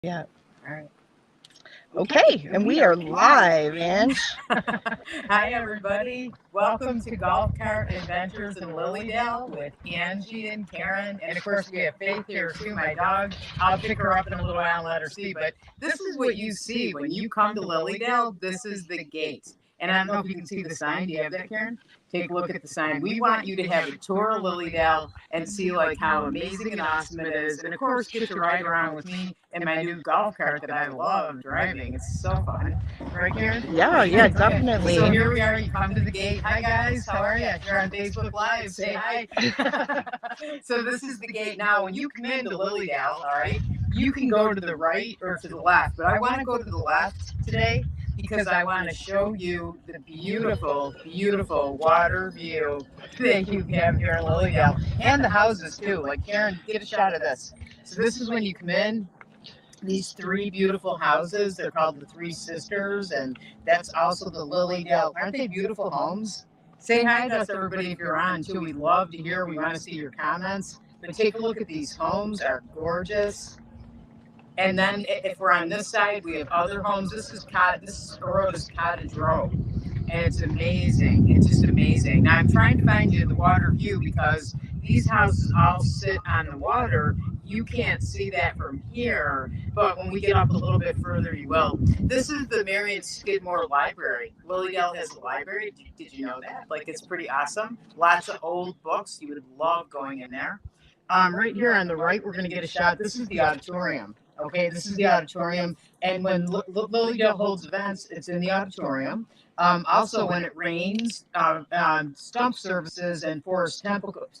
Yeah. All right. Okay, and we are live, Ange. Hi, everybody. Welcome to Golf Cart Adventures in Lilydale with Angie and Karen. And of course, we have Faith here too, my dog. I'll pick her up in a little while and let her see. But this is what you see when you come to Lilydale. This is the gate. And I don't know if you can see the sign. Do you have that, Karen? Take a look at the sign. We want you to have a tour of Lilydale and see like how amazing and awesome it is. And of course, get to ride around with me in my new golf cart that I love driving. It's so fun. Right, Karen? Yeah, definitely. So here we are. You come to the gate. Hi, guys. How are you? You're on Facebook Live. Say hi. So this is the gate. Now, when you come into Lilydale, all right, you can go to the right or to the left. But I want to go to the left today because I want to show you the beautiful, beautiful water view that you have here in Lilydale. And the houses, too. Like, Karen, get a shot of this. So this is when you come in. These three beautiful houses, they're called the Three Sisters, and that's also the Lilydale. Aren't they beautiful homes? Say hi to us, everybody, if you're on, too. We'd love to hear. We want to see your comments. But take a look at these homes. Are gorgeous. And then if we're on this side, we have other homes. This is Aurora's Cottage Row. And it's amazing. It's just amazing. Now, I'm trying to find you the water view because these houses all sit on the water. You can't see that from here, but when we get up a little bit further, you will. This is the Marion Skidmore Library. Lilydale has a library. Did you know that? Like, it's pretty awesome. Lots of old books. You would love going in there. Right here on the right, we're going to get a shot. This is the auditorium. Okay, this is the auditorium. And when Lilydale holds events, it's in the auditorium. Also, when it rains, stump services and Forest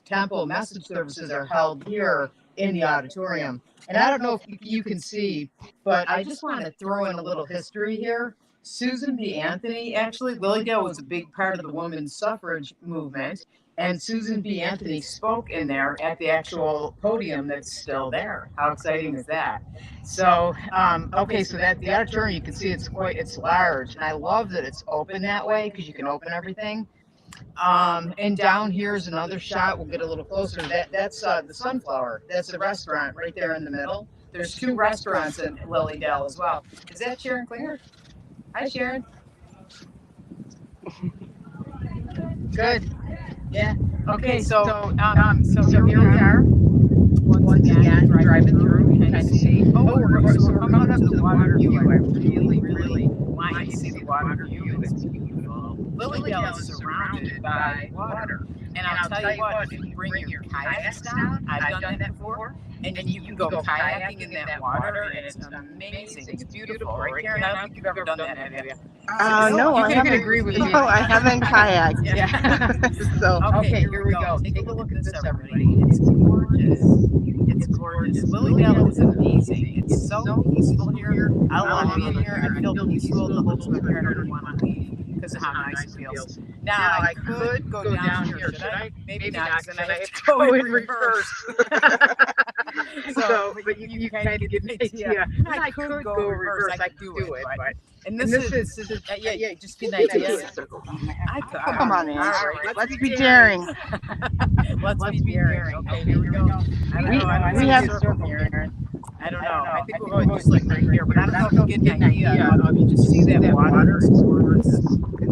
Temple message services are held here in the auditorium. And I don't know if you can see, but I just want to throw in a little history here. Susan B. Anthony, actually, Lilydale was a big part of the women's suffrage movement. And Susan B. Anthony spoke in there at the actual podium that's still there. How exciting is that? So, okay, so that the auditorium, you can see it's large. And I love that it's open that way because you can open everything. And down here is another shot. We'll get a little closer. That's the Sunflower. That's the restaurant right there in the middle. There's two restaurants in Lilydale as well. Is that Sharon Klinger? Hi, Sharon. Good. Yeah. Okay. So here we are. Once again, driving through, kind of see. Oh, we're coming up to the water view. I really want you to see the water view. It's beautiful. Lilydale is surrounded by water. And I'll tell you what, if you bring your kayaks down, I've done that before, and then you can go kayaking in that water, and it's amazing. It's beautiful, right, Karen? I don't think you've ever done that, have you? No, you I can haven't. agree with me. No, I haven't kayaked. Yeah. So Okay, here we go. Take a look at this, everybody. It's gorgeous. It's gorgeous. Lilydale is amazing. It's so peaceful here. I love being here. I feel peaceful. The whole time I don't want to leave because of how nice it feels. Now, I could go down here. Should I? Maybe not, because then I have to go in reverse. But you kind of get the idea. I could go reverse. I could do it. But, and this is yeah, just get an idea. come on, Ange. Right, Let's be daring. Let's be daring. Okay, here we go. I don't know. I don't have a circle here. I don't know. I think we'll go just like right here, but I don't know if you get an idea of you just see that water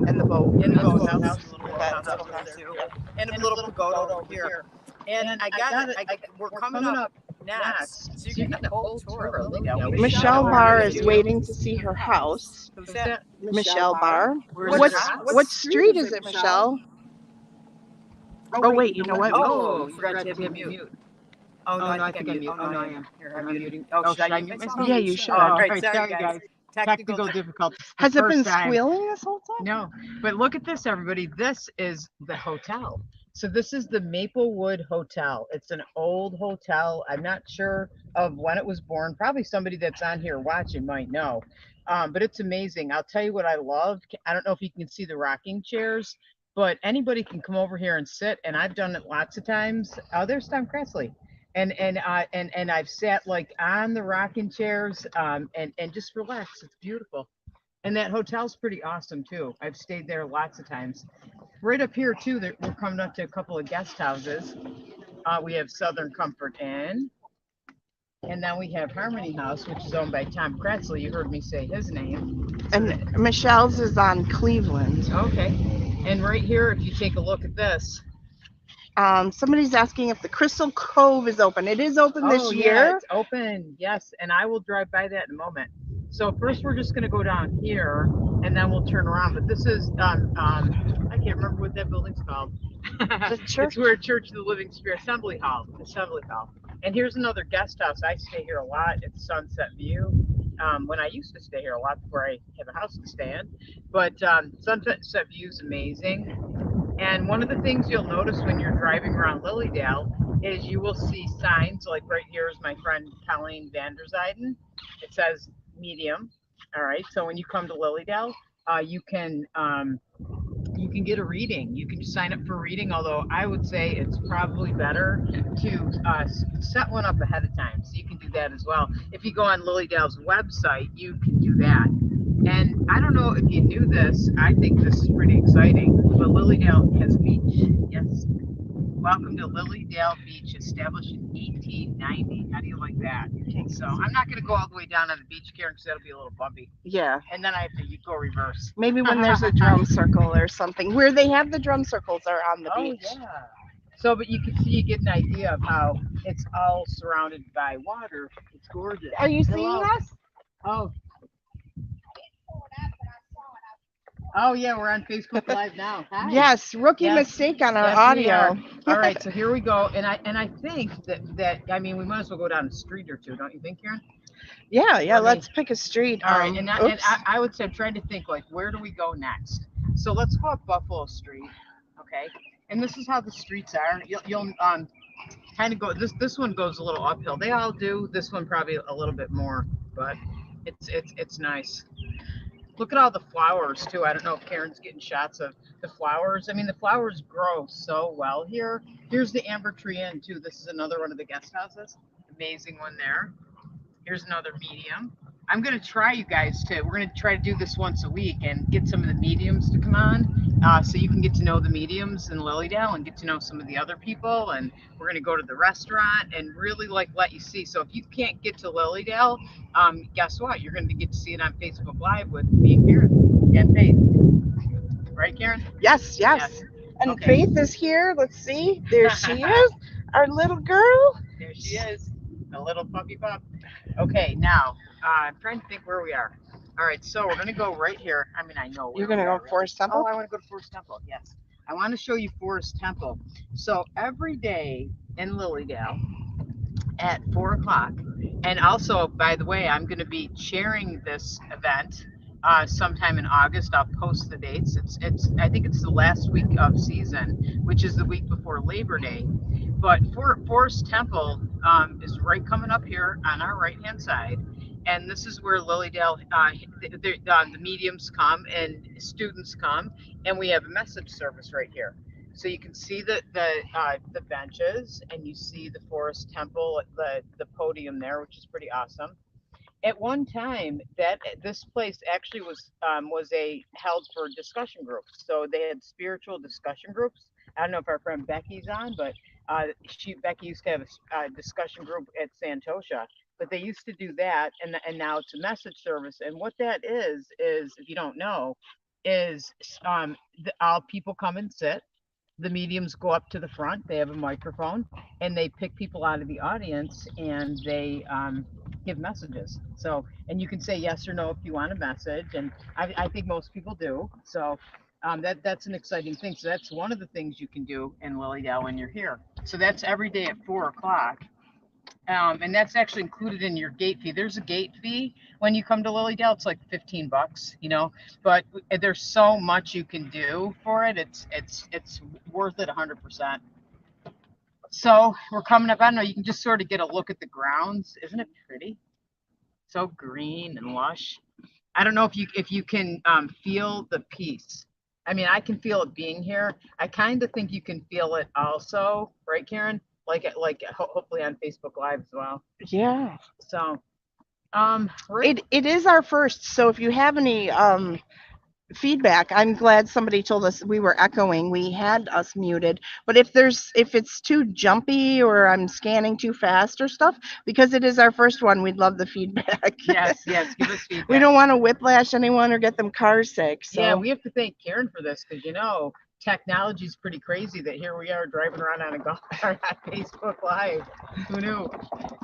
And the boat. in the boathouse, a little boathouse over there too, and a little pagoda over here. And we're coming up next, so you're getting a whole tour of Lilydale. Michelle Barr is waiting to see her house. Who's that? Michelle Barr. Where's What street is it, Michelle? Oh wait, you know what? Oh, you forgot to hit mute. Oh, no, I think I'm mute. Oh, no, I am. Here, I'm muting. Oh, should I mute myself? Yeah, you should. All right, sorry, guys. Technical difficulties. Has it been squealing this whole time? No, but look at this, everybody. This is the hotel. So this is the Maplewood Hotel. It's an old hotel. I'm not sure of when it was born. Probably somebody that's on here watching might know. But it's amazing. I'll tell you what I love. I don't know if you can see the rocking chairs, but anybody can come over here and sit. And I've done it lots of times. Oh, there's Tom Cressley. And I've sat like on the rocking chairs and just relax. It's beautiful. And that hotel's pretty awesome too. I've stayed there lots of times. Right up here too, we're coming up to a couple of guest houses. We have Southern Comfort Inn. And then we have Harmony House, which is owned by Tom Kratzley. You heard me say his name. And Michelle's is on Cleveland. Okay. And right here, if you take a look at this. Somebody's asking if the Crystal Cove is open. It is open this year. Yeah, it's open. Yes, and I will drive by that in a moment. So first, we're just going to go down here, and then we'll turn around. But this is I can't remember what that building's called. The church. It's where Church of the Living Spirit Assembly Hall. And here's another guest house. I stay here a lot. It's Sunset View. When I used to stay here a lot before I have a house to stay in. But Sunset View is amazing. And one of the things you'll notice when you're driving around Lilydale is you will see signs, like right here is my friend Colleen Vanderzijden. It says medium. All right. So when you come to Lilydale, you can get a reading. You can sign up for a reading, although I would say it's probably better to set one up ahead of time. So you can do that as well. If you go on Lilydale's website, you can do that. And I don't know if you knew this. I think this is pretty exciting. But Lilydale has beach. Yes. Welcome to Lilydale Beach, established in 1890. How do you like that? So I'm not going to go all the way down on the beach, Karen, because that'll be a little bumpy. Yeah. And then I have to go reverse. Maybe when there's a drum circle or something. Where they have the drum circles are on the beach. Yeah. So, but you can see, you get an idea of how it's all surrounded by water. It's gorgeous. Are you seeing us? Oh. Oh yeah, we're on Facebook Live now. Hi. Yes, rookie mistake on our audio. All right, so here we go, and I think that I mean we might as well go down a street or two, don't you think, Karen? Yeah. Let's pick a street. All right, and I would say I'm trying to think like where do we go next? So let's go up Buffalo Street, okay? And this is how the streets are. You'll kind of go. This one goes a little uphill. They all do. This one probably a little bit more, but it's nice. Look at all the flowers too. I don't know if Karen's getting shots of the flowers. I mean, the flowers grow so well here. Here's the Amber Tree Inn too. This is another one of the guest houses. Amazing one there. Here's another medium. I'm going to try, you guys, we're going to try to do this once a week and get some of the mediums to come on so you can get to know the mediums in Lilydale and get to know some of the other people. And we're going to go to the restaurant and really let you see. So if you can't get to Lilydale, guess what? You're going to get to see it on Facebook Live with me and Karen and Faith. Right, Karen? Yes. And okay. Faith is here. Let's see. There she is, our little girl. There she is, a little puppy pup. Okay, now I'm trying to think where we are. All right, so we're going to go right here. I mean, I know you're going to go Forest Temple. Oh, I want to go to Forest Temple. Yes, I want to show you Forest Temple. So every day in Lilydale at 4 o'clock, and also, by the way, I'm going to be chairing this event sometime in August. I'll post the dates. I think it's the last week of season, which is the week before Labor Day. But Forest Temple is right coming up here on our right-hand side. And this is where Lilydale, the mediums come and students come, and we have a message service right here. So you can see the benches, and you see the Forest Temple, the podium there, which is pretty awesome. At one time, this place actually was held for discussion groups. So they had spiritual discussion groups. I don't know if our friend Becky's on, but Becky used to have a discussion group at Santosha. But they used to do that, and now it's a message service. And what that is if you don't know, is all people come and sit. The mediums go up to the front. They have a microphone, and they pick people out of the audience, and they give messages. So, and you can say yes or no if you want a message, and I think most people do. So that's an exciting thing. So that's one of the things you can do in Lilydale when you're here. So that's every day at 4 o'clock. And that's actually included in your gate fee. There's a gate fee when you come to Lilydale. It's like $15, you know, but there's so much you can do for it. It's worth it 100%. So we're coming up. I don't know. You can just sort of get a look at the grounds. Isn't it pretty? So green and lush. I don't know if you can feel the peace. I mean, I can feel it being here. I kind of think you can feel it also, right, Karen? Like hopefully on Facebook Live as well. Yeah. So, it is our first. So if you have any feedback. I'm glad somebody told us we were echoing. We had us muted. But if it's too jumpy or I'm scanning too fast or stuff, because it is our first one, we'd love the feedback. Yes, yes, give us feedback. We don't want to whiplash anyone or get them car sick. So yeah, we have to thank Karen for this because technology is pretty crazy that here we are driving around on a golf cart on Facebook Live. Who knew?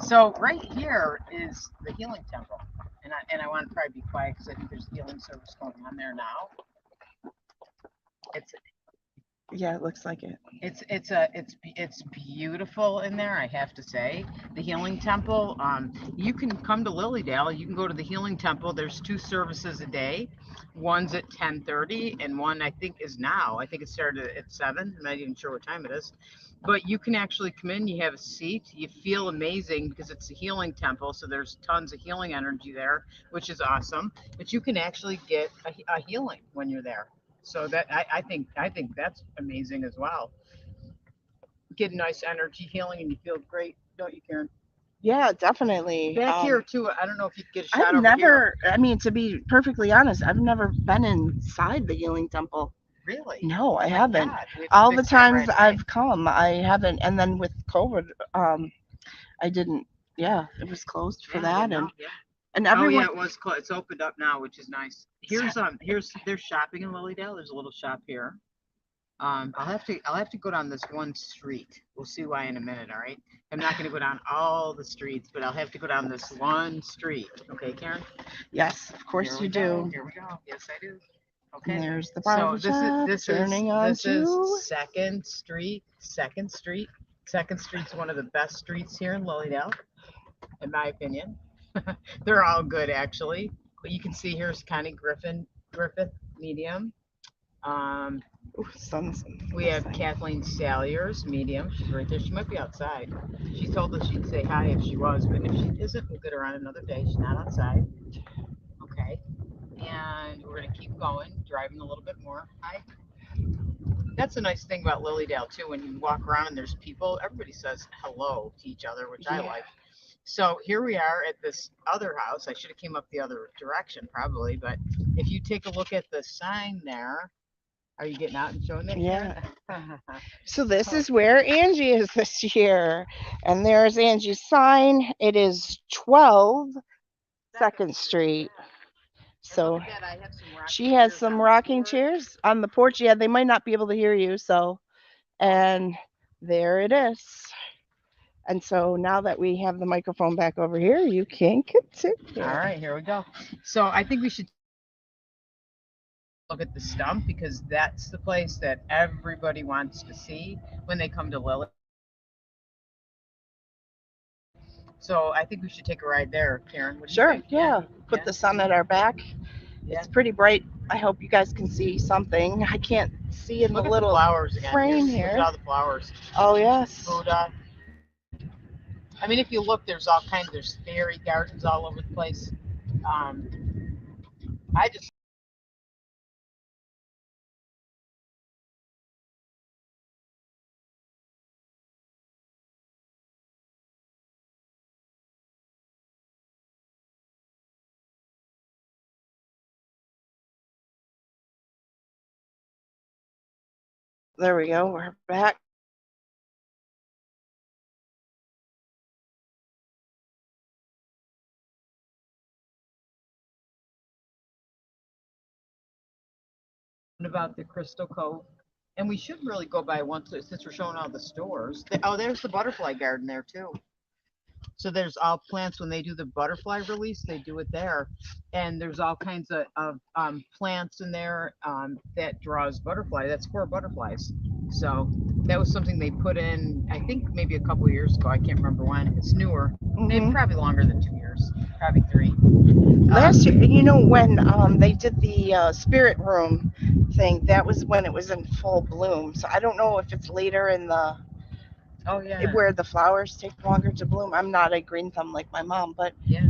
So right here is the healing temple, and I want to probably be quiet because I think there's healing service going on there now. It's yeah, it looks like it. It's beautiful in there, I have to say. The healing temple. You can come to Lilydale. You can go to the healing temple. There's 2 services a day. One's at 10:30, and one I think is now. I think it started at 7. I'm not even sure what time it is. But you can actually come in. You have a seat. You feel amazing because it's a healing temple, so there's tons of healing energy there, which is awesome. But you can actually get a healing when you're there. So that I think that's amazing as well. Get nice energy healing and you feel great, don't you, Karen? Yeah, definitely. Back here too. I don't know if you could get a shot I've over never, here. I mean, to be perfectly honest, I've never been inside the healing temple. Really? No, I Oh my haven't. God, we have to All the fix that times right away. I've come, I haven't. And then with COVID, I didn't. Yeah, it was closed for Yeah, I that, didn't know. and Yeah. and Oh everyone. yeah, it was closed. It's opened up now, which is nice. There's shopping in Lilydale. There's a little shop here. I'll have to go down this one street. We'll see why in a minute, all right? I'm not gonna go down all the streets, but I'll have to go down this one street. Okay, Karen? Yes, of course Here you we go. do. Here we go. Yes, I do. And Okay. there's the So barber shop turning on this is to. Second Street. Second Street. Second Street's one of the best streets here in Lilydale, in my opinion. They're all good actually. But you can see here's Connie Griffith medium. Ooh, sun's We have Kathleen Salyers, medium. She's right there. She might be outside. She told us she'd say hi if she was, but if she isn't, we'll get her on another day. She's not outside. Okay. And we're going to keep going, driving a little bit more. Hi. That's a nice thing about Lilydale, too. When you walk around and there's people, everybody says hello to each other, which I like. So here we are at this other house. I should have came up the other direction, probably. But if you take a look at the sign there, are you getting out and showing that? Yeah. So this is where Angie is this year. And there's Angie's sign. It is 12 2nd Street. So she has some rocking chairs on the porch. Yeah, they might not be able to hear you. So, and there it is. And so now that we have the microphone back over here, you can continue. All right, here we go. So I think we should look at the stump because that's the place that everybody wants to see when they come to Lily. So I think we should take a ride there, Karen. What do you Sure, think? yeah. Put the sun at our back. Yeah. It's pretty bright. I hope you guys can see something. I can't see in Look the at little the flowers again. frame Look here. at all the flowers. Oh, yes. Buddha. I mean, if you look, there's all kinds. There's fairy gardens all over the place. I just There we go. We're back. about the Crystal Cove, and we should really go by once since we're showing all the stores. Oh, there's the butterfly garden there too. So there's all plants when they do the butterfly release, they do it there, and there's all kinds of plants in there that draws butterfly. That's for butterflies. So that was something they put in, I think maybe a couple of years ago. I can't remember when. It's newer. Maybe probably longer than 2 years. Probably 3. Last year, you know, when they did the spirit room thing, that was when it was in full bloom. So I don't know if it's later in the Oh yeah. where the flowers take longer to bloom. I'm not a green thumb like my mom, but Yeah.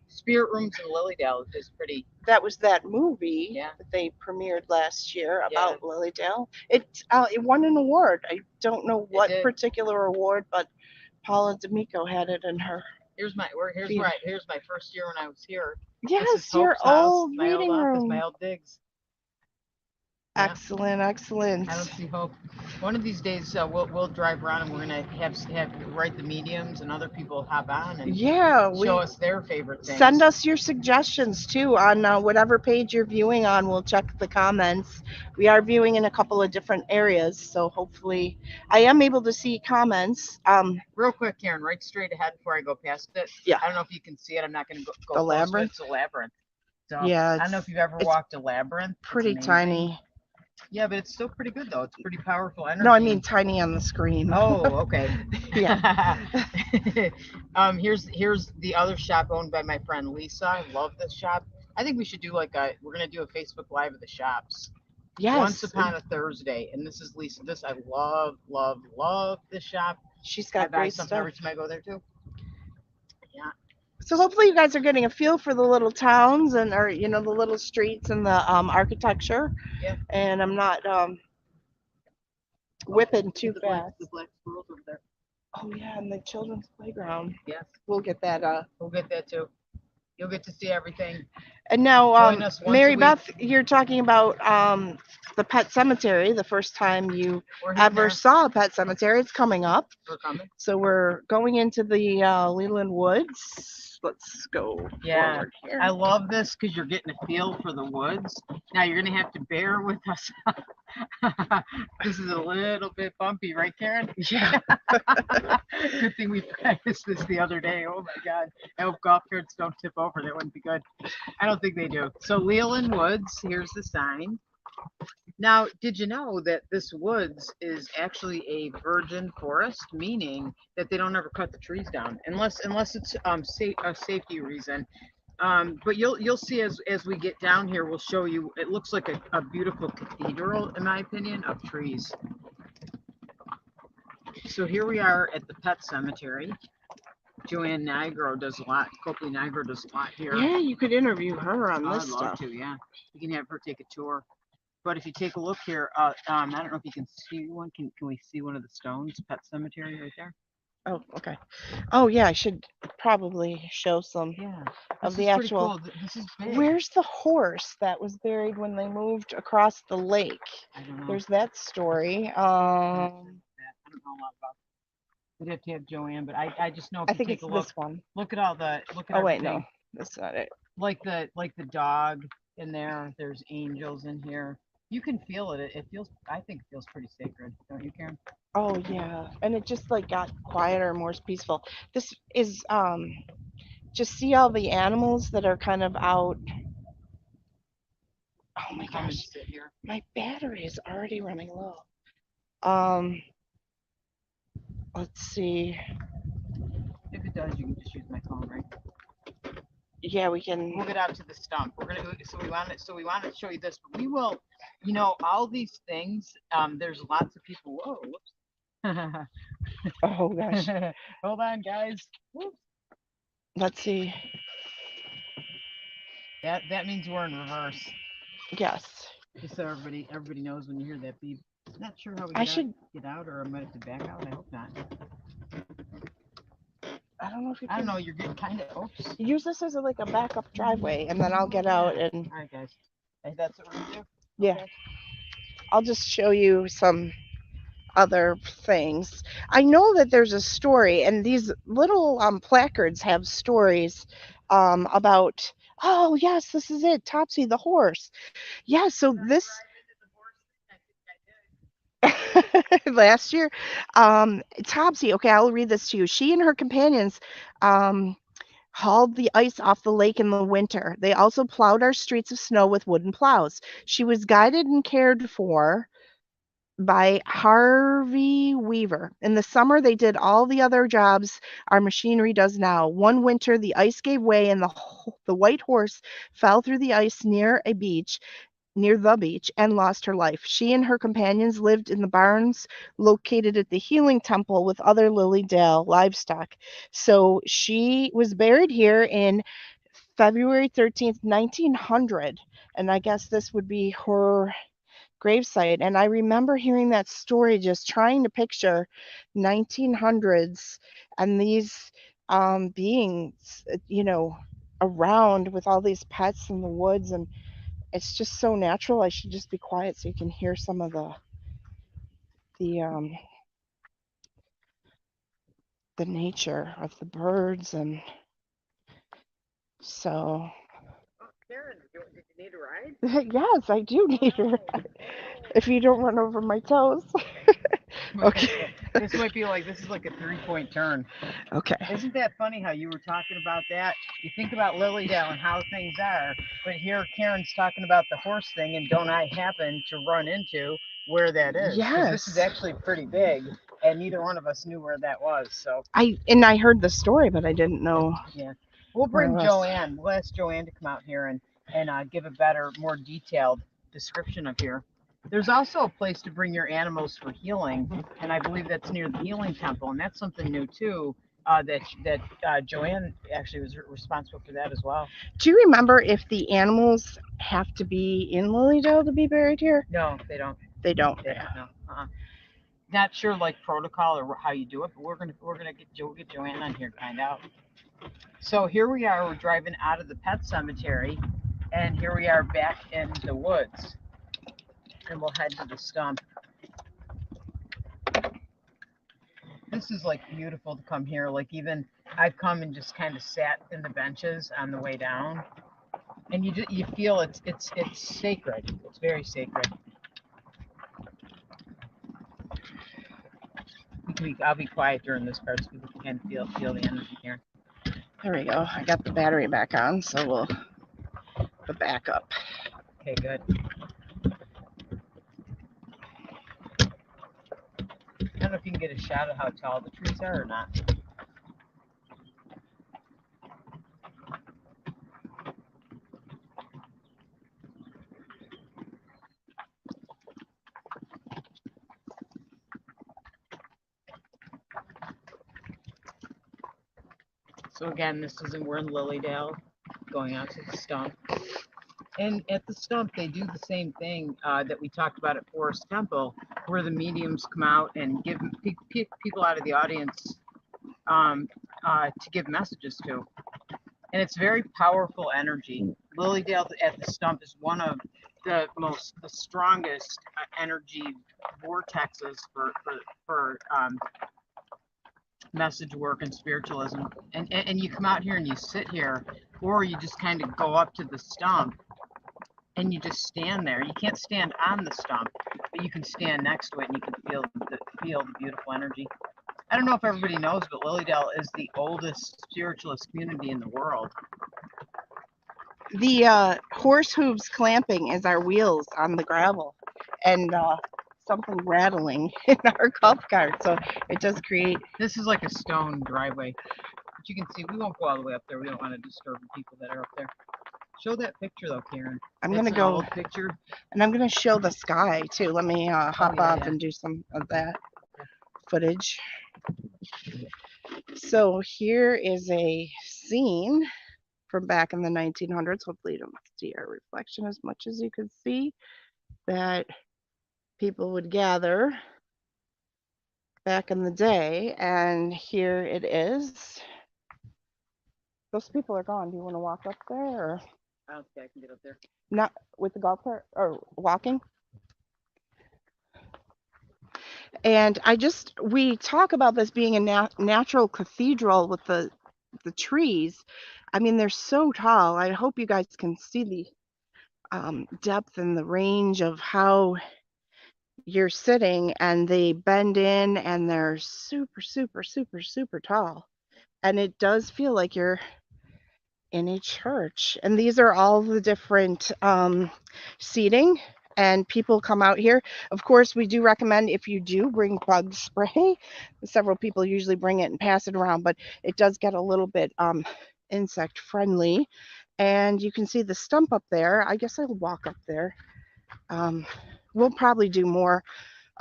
Spirit Rooms in Lilydale is pretty. That was that movie Yeah. that they premiered last year about Lilydale. It won an award. I don't know what particular award, but Paula D'Amico had it in her Here's my here's my first year when I was here. This is Yes, your Hope's house, old my old reading office, my room. old digs. Yeah. Excellent, excellent. I don't see Hope. One of these days, we'll drive around and we're gonna have write the mediums and other people hop on and Yeah, show we us their favorite things. send us your suggestions too on whatever page you're viewing on. We'll check the comments. We are viewing in a couple of different areas, so hopefully I am able to see comments. Real quick, Karen, right straight ahead before I go past it. Yeah. I don't know if you can see it. I'm not gonna go The close, but labyrinth? it's a labyrinth. So Yeah, I don't know if you've ever it's walked a labyrinth. It's pretty amazing. tiny. Yeah, but it's still pretty good though. It's pretty powerful energy. No, I mean tiny on the screen. Oh, okay. Yeah. Here's the other shop owned by my friend Lisa. I love this shop. I think we should do we're gonna do a Facebook Live of the shops. Yes. Once upon a Thursday, and this is Lisa. This I love this shop. She's I got buy great something stuff. every time I go there too. Yeah. So hopefully you guys are getting a feel for the little towns and or the little streets and the architecture. Yeah. And I'm not whipping too fast. The black squirrels over there. Oh yeah, and the children's playground. Yes. We'll get that. We'll get that too. You'll get to see everything. And now, Join us once Mary a week. Beth, you're talking about the pet cemetery. The first time you We're heading ever there. saw a pet cemetery, it's coming up. We're coming. So we're going into the Leland Woods. Let's go Yeah. forward here. I love this because you're getting a feel for the woods. Now you're gonna have to bear with us. This is a little bit bumpy, right, Karen? Yeah. Good thing we practiced this the other day. Oh my God! I hope golf carts don't tip over. That wouldn't be good. I don't think they do. So Leland Woods. Here's the sign. Now, did you know that this woods is actually a virgin forest, meaning that they don't ever cut the trees down unless it's a safety reason. But you'll see as we get down here, we'll show you. It looks like a beautiful cathedral, in my opinion, of trees. So here we are at the pet cemetery. Joanne Nigro does a lot. Copley Nigro does a lot here. Yeah, you could interview her on Oh, this I'd love stuff. to. Yeah, you can have her take a tour. But if you take a look here, I don't know if you can see one. Can we see one of the stones? Pet cemetery right there. Oh, okay. Oh yeah, I should probably show some Yeah. of This the is pretty actual. cool. This is big. Where's the horse that was buried when they moved across the lake? I don't know. There's that story. I don't know a lot about. We'd have to have Joanne, but I just know if I you think take it's a look. this one. Look at all the look at Oh wait, everything. no, that's not it. Like the dog in there. There's angels in here. You can feel it. It feels. I think it feels pretty sacred, don't you, Karen? Oh yeah, and it just like got quieter, more peaceful. This is just see all the animals that are kind of out. Oh my Come and gosh, sit here. my battery is already running low. Let's see. If it does, you can just use my phone, right? Yeah, we can. We'll get out to the stump. We're gonna go. So we want to show you this, but we will. All these things. There's lots of people. Whoa. Whoops. Oh gosh. Hold on, guys. Whoops. Let's see. That means we're in reverse. Yes. Just so everybody knows when you hear that beep. Not sure how we get out, or I might have to back out. I hope not. I don't know if you I can. don't know. You're getting kind of. Oops. Use this as like a backup driveway, and then I'll get out and. All right, guys. Hey, that's what we're gonna do. Yeah. Okay. I'll just show you some other things. I know that there's a story, and these little placards have stories about. Oh yes, this is it, Topsy the horse. Yeah, so this last year, Topsy. Okay, I'll read this to you. She and her companions hauled the ice off the lake in the winter. They also plowed our streets of snow with wooden plows. She was guided and cared for by Harvey Weaver. In the summer, they did all the other jobs our machinery does now. One winter, the ice gave way and the white horse fell through the ice near the beach and lost her life. She and her companions lived in the barns located at the Healing Temple with other Lilydale livestock. So she was buried here in February 13th, 1900. And I guess this would be her gravesite. And I remember hearing that story, just trying to picture 1900s and these beings, around with all these pets in the woods, and it's just so natural. I should just be quiet so you can hear some of the the nature of the birds, and so Karen, did you need a ride? yes, I do need a ride. If you don't run over my toes. Okay. This might be like, this is like a 3-point turn. Okay. Isn't that funny how you were talking about that? You think about Lilydale and how things are, but here Karen's talking about the horse thing, and don't I happen to run into where that is? 'Cause this is Yes. actually pretty big, and neither one of us knew where that was. So I heard the story, but I didn't know. yeah, we'll where it bring was. Joanne. We'll ask Joanne to come out here and give a better, more detailed description of here. There's also a place to bring your animals for healing, and I believe that's near the Healing Temple, and that's something new too. That Joanne actually was responsible for that as well. Do you remember if the animals have to be in Lilydale to be buried here? No, they don't. They don't. They don't. No. Not sure like protocol or how you do it, but we're gonna get Joanne on here to find out. So here we are. We're driving out of the pet cemetery, and here we are back in the woods, and we'll head to the stump. This is like beautiful to come here. Like even I've come and just kind of sat in the benches on the way down, and you feel it's sacred. It's very sacred. I'll be quiet during this part so people can feel the energy here. There we go. I got the battery back on, so we'll the back up. Okay, good. I don't know if you can get a shot of how tall the trees are or not. So again, we're in Lilydale, going out to the stump. And at the stump, they do the same thing that we talked about at Forest Temple, where the mediums come out and give people out of the audience to give messages to. And it's very powerful energy. Lilydale at the stump is one of the strongest energy vortexes for message work and spiritualism. And you come out here and you sit here, or you just kind of go up to the stump and you just stand there. You can't stand on the stump, but you can stand next to it and you can feel the beautiful energy. I don't know if everybody knows, but Lilydale is the oldest spiritualist community in the world. The horse hooves clamping is our wheels on the gravel, and something rattling in our golf cart. So it does create. This is like a stone driveway, but you can see we won't go all the way up there. We don't want to disturb the people that are up there. Show that picture though, Karen. I'm gonna go old picture, and I'm gonna show the sky too. Let me hop off and do some of that footage. So here is a scene from back in the 1900s. Hopefully you don't see our reflection as much as you can see, that people would gather back in the day, and here it is. Those people are gone. Do you want to walk up there, or? I don't think I can get up there. Not with the golf cart or walking? And we talk about this being a natural cathedral with the trees. I mean, they're so tall. I hope you guys can see the depth and the range of how you're sitting, and they bend in, and they're super, super, super, super tall. And it does feel like you're in a church. And these are all the different seating, and people come out here. Of course, we do recommend, if you do bring bug spray, several people usually bring it and pass it around, but it does get a little bit insect friendly. And you can see the stump up there. I guess I'll walk up there. We'll probably do more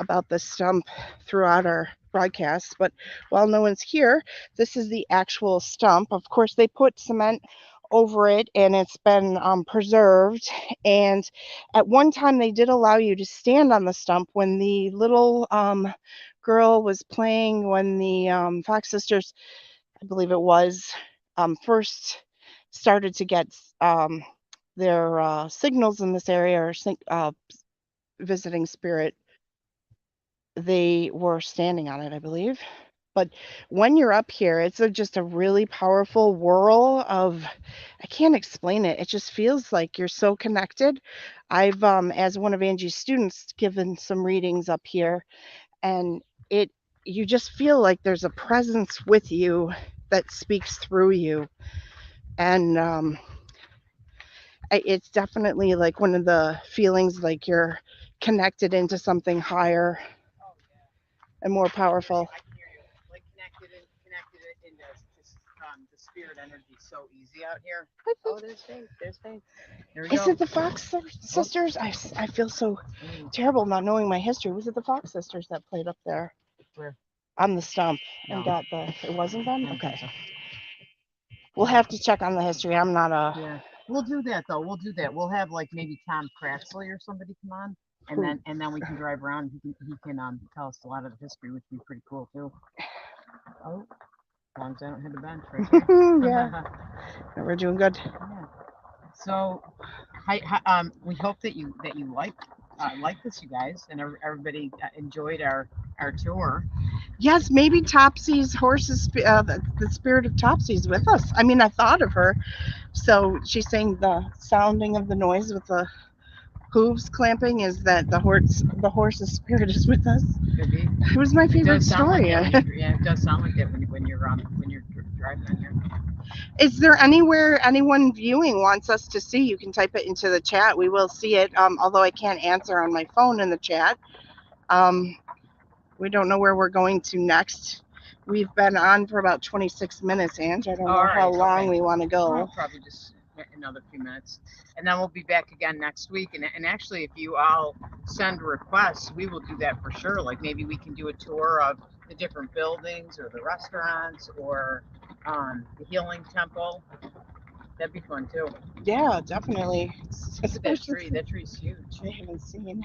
about the stump throughout our broadcasts, but while no one's here, this is the actual stump. Of course, they put cement over it, and it's been preserved. And at one time, they did allow you to stand on the stump. When the little girl was playing, when the Fox sisters I believe it was, first started to get their signals in this area, or visiting spirit, they were standing on it, I believe. But when you're up here, it's just a really powerful whirl of, I can't explain it. It just feels like you're so connected. I've, as one of Angie's students, given some readings up here, and you just feel like there's a presence with you that speaks through you. And it's definitely like one of the feelings like you're connected into something higher and more powerful. I can hear you. Like connected into just the spirit energy so easy out here. Oh, there's faith. There's faith. There we Is go. it the Fox sisters? I feel so terrible not knowing my history. Was it the Fox sisters that played up there? Where? On the stump and No. got the. It wasn't them? I don't think Okay. so. We'll have to check on the history. I'm not a. Yeah, we'll do that though. We'll do that. We'll have like maybe Tom Cratsley or somebody come on, and then we can drive around. He can tell us a lot of the history, which would be pretty cool too. Oh, as long as I don't hit the bench right here. Yeah. We're doing good. Yeah. So, we hope that you like this, you guys, and everybody enjoyed our tour. Yes, maybe Topsy's horse's the spirit of Topsy's with us. I mean, I thought of her. So she's saying the sounding of the noise with the hooves clamping is that the horse's spirit is with us. Could be. It was my favorite story. Yeah, it does sound like that when you're driving on here. Is there anywhere anyone viewing wants us to see? You can type it into the chat. We will see it, although I can't answer on my phone in the chat. We don't know where we're going to next. We've been on for about 26 minutes, Ange. I don't know how long we want to go. Well, probably just another few minutes. And then we'll be back again next week. And actually, if you all send requests, we will do that for sure. Like maybe we can do a tour of the different buildings or the restaurants or the healing temple. That'd be fun too. Yeah, definitely. Look at that tree. That tree's huge. I haven't seen.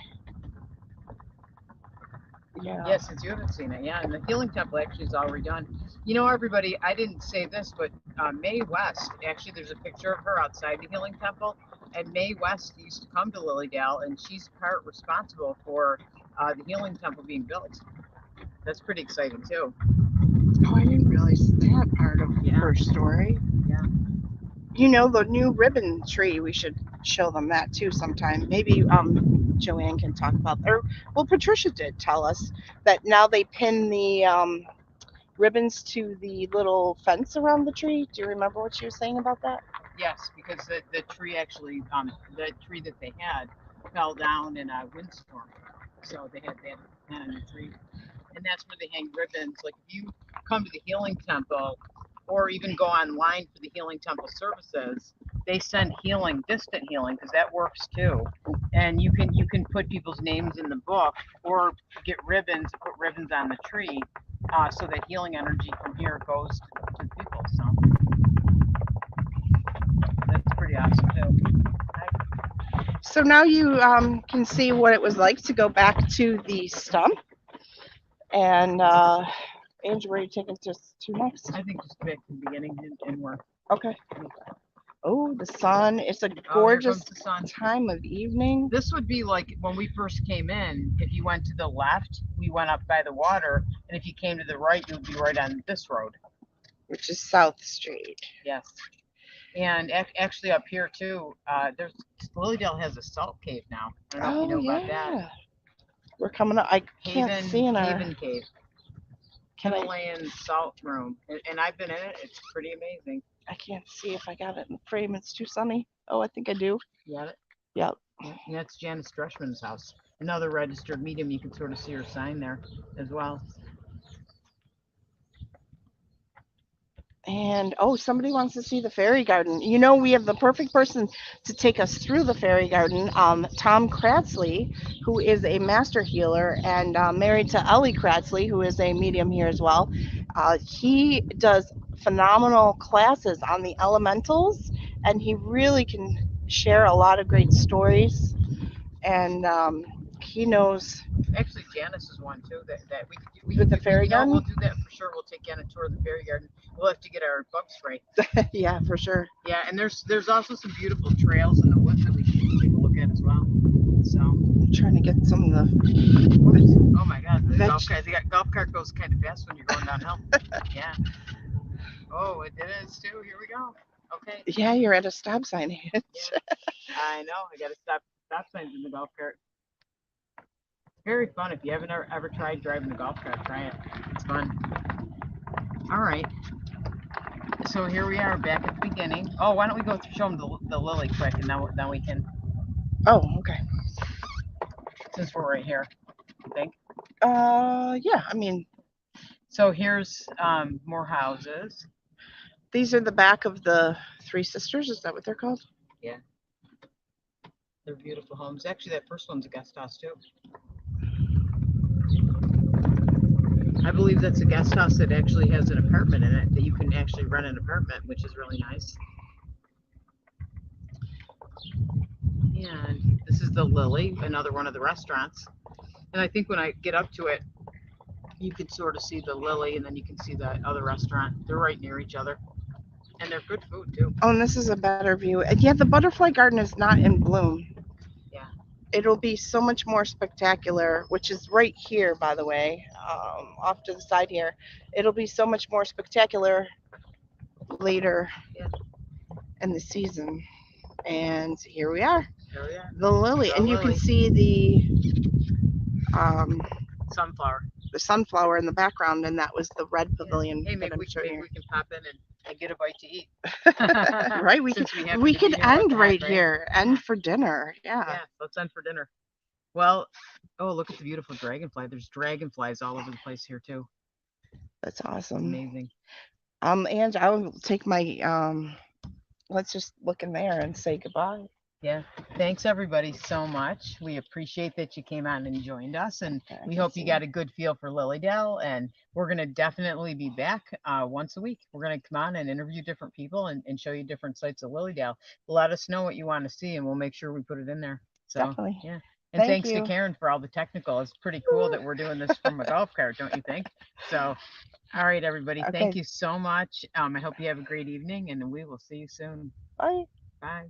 Yeah. Yeah, since you haven't seen it, yeah. And the healing temple actually is already done. You know, everybody, I didn't say this, but Mae West, actually, there's a picture of her outside the healing temple. And Mae West used to come to Lilydale, and she's part responsible for the healing temple being built. That's pretty exciting, too. Oh, I didn't realize that part of her story. Yeah. You know, the new ribbon tree, we should show them that, too, sometime. Maybe Joanne can talk about that. Well, Patricia did tell us that now they pin the ribbons to the little fence around the tree. Do you remember what she was saying about that? Yes, because the tree actually, the tree that they had fell down in a windstorm. So they had to plant a new tree. And that's where they hang ribbons. Like if you come to the healing temple or even go online for the healing temple services, they send healing, distant healing, because that works too. And you can put people's names in the book or get ribbons, put ribbons on the tree, so that healing energy from here goes to the people. So that's pretty awesome too. So now you can see what it was like to go back to the stump. And Angie, where are you taking us to next? I think just back to the beginning and work. Okay. Oh, the sun. It's a gorgeous time of evening. This would be like when we first came in. If you went to the left, we went up by the water. And if you came to the right, you would be right on this road. Which is South Street. Yes. And actually up here too, there's Lilydale has a salt cave now. I don't know if you know about that. We're coming up. I can't see in our Haven Cave. Himalayan salt room. And I've been in it. It's pretty amazing. I can't see if I got it in the frame. It's too sunny. Oh, I think I do. You got it? Yep. And that's Janice Dreschman's house. Another registered medium. You can sort of see her sign there as well. And oh, somebody wants to see the fairy garden. You know, we have the perfect person to take us through the fairy garden. Tom Cratsley, who is a master healer and married to Ellie Cratsley, who is a medium here as well. He does phenomenal classes on the elementals, and he really can share a lot of great stories. And he knows. Actually, Janice is one too. That we with the fairy garden. We'll do that for sure. We'll take you on a tour of the fairy garden. We'll have to get our bug spray. Yeah, for sure. Yeah, and there's also some beautiful trails in the woods that we can take a look at as well. So I'm trying to get some of the. Oh my God, the golf cart goes kind of fast when you're going downhill. Yeah. Oh, it is too. Here we go. Okay. Yeah, you're at a stop sign. Yeah. I know. I got to stop signs in the golf cart. Very fun. If you haven't ever tried driving a golf cart, try it. It's fun. All right. So here we are back at the beginning. Oh, why don't we go show them the lily quick, and then we can. Oh, okay. Since we're right here, I think. Yeah. I mean. So here's more houses. These are the back of the Three Sisters. Is that what they're called? Yeah. They're beautiful homes. Actually, that first one's a guest house too. I believe that's a guest house that actually has an apartment in it, that you can actually rent an apartment, which is really nice. And this is the Lily, another one of the restaurants. And I think when I get up to it, you can sort of see the Lily, and then you can see the other restaurant. They're right near each other. And they're good food too. Oh, and this is a better view. Yeah, the butterfly garden is not in bloom. Yeah. It'll be so much more spectacular, which is right here, by the way, off to the side here. It'll be so much more spectacular later in the season. And here we are. Here we are. The lily. And you can see the sunflower in the background, and that was the red pavilion. Hey, maybe we can pop in and get a bite to eat. Right, we could end right here. End for dinner. Yeah, let's end for dinner. Well, oh, look at the beautiful dragonfly. There's dragonflies all over the place here too. That's awesome. Amazing. Ange, I will take my let's just look in there and say goodbye. Yeah. Thanks everybody so much. We appreciate that you came on and joined us, and we hope you got a good feel for Lilydale, and we're going to definitely be back once a week. We're going to come on and interview different people and show you different sites of Lilydale. Let us know what you want to see, and we'll make sure we put it in there. So, definitely. Yeah. And thanks to Karen for all the technical. It's pretty cool that we're doing this from a golf cart, don't you think? So, all right, everybody. Thank you so much. I hope you have a great evening, and we will see you soon. Bye. Bye.